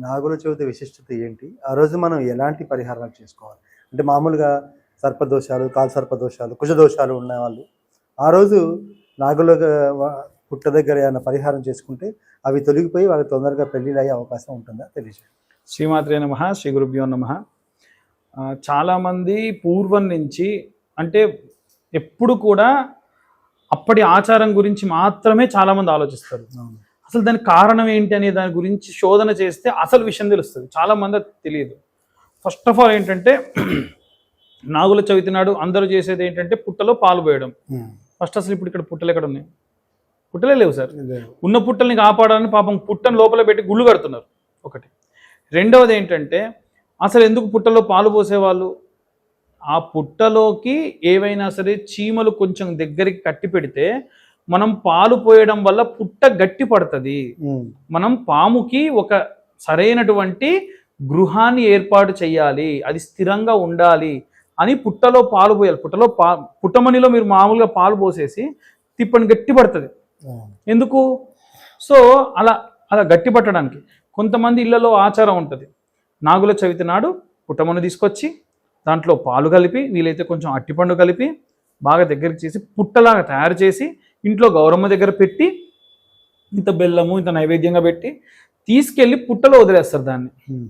నాగుల చవితి విశిష్టత ఏంటి? ఆ రోజు మనం ఎలాంటి పరిహారాలు చేసుకోవాలి? అంటే మామూలుగా సర్పదోషాలు, కాలసర్పదోషాలు, కుజదోషాలు ఉన్నవాళ్ళు ఆ రోజు నాగుల పుట్ట దగ్గర ఏమైనా పరిహారం చేసుకుంటే అవి తొలగిపోయి వాళ్ళకి తొందరగా పెళ్ళిళ్ళయ్యే అవకాశం ఉంటుందా? తెలియజేయండి. శ్రీమాత్రే నమః, శ్రీ గురుభ్యో నమః. చాలామంది పూర్వం నుంచి అంటే ఎప్పుడు కూడా అప్పటి ఆచారం గురించి మాత్రమే చాలామంది ఆలోచిస్తారు. అసలు దానికి కారణం ఏంటి అనే దాని గురించి శోధన చేస్తే అసలు విషయం తెలుస్తుంది. చాలామంది తెలియదు. ఫస్ట్ ఆఫ్ ఆల్ ఏంటంటే నాగుల చవితి నాడు అందరూ చేసేది ఏంటంటే పుట్టలో పాలు పోయడం. ఫస్ట్ అసలు ఇప్పుడు ఇక్కడ పుట్టలు ఎక్కడ ఉన్నాయి? పుట్టలే లేవు సార్. ఉన్న పుట్టల్ని కాపాడాలని పాపం పుట్టను లోపల పెట్టి గుళ్ళు కడుతున్నారు ఒకటి. రెండవది ఏంటంటే అసలు ఎందుకు పుట్టలో పాలు పోసేవాళ్ళు? ఆ పుట్టలోకి ఏవైనా సరే చీమలు కొంచెం దగ్గరికి కట్టి పెడితే మనం పాలు పోయడం వల్ల పుట్ట గట్టి పడుతుంది. మనం పాముకి ఒక సరైనటువంటి గృహాన్ని ఏర్పాటు చేయాలి, అది స్థిరంగా ఉండాలి అని పుట్టలో పాలు పోయాలి. పుట్టమనిలో మీరు మామూలుగా పాలు పోసేసి తిప్పని గట్టి పడుతుంది. ఎందుకు? సో అలా గట్టి పట్టడానికి కొంతమంది ఇళ్లలో ఆచారం ఉంటుంది. నాగుల చవితి నాడు పుట్టమని తీసుకొచ్చి దాంట్లో పాలు కలిపి, వీలైతే కొంచెం అట్టిపండు కలిపి బాగా దగ్గరికి చేసి పుట్టలాగా తయారు చేసి ఇంట్లో గౌరమ్మ దగ్గర పెట్టి ఇంత బెల్లము ఇంత నైవేద్యంగా పెట్టి తీసుకెళ్ళి పుట్టలో వదిలేస్తారు దాన్ని.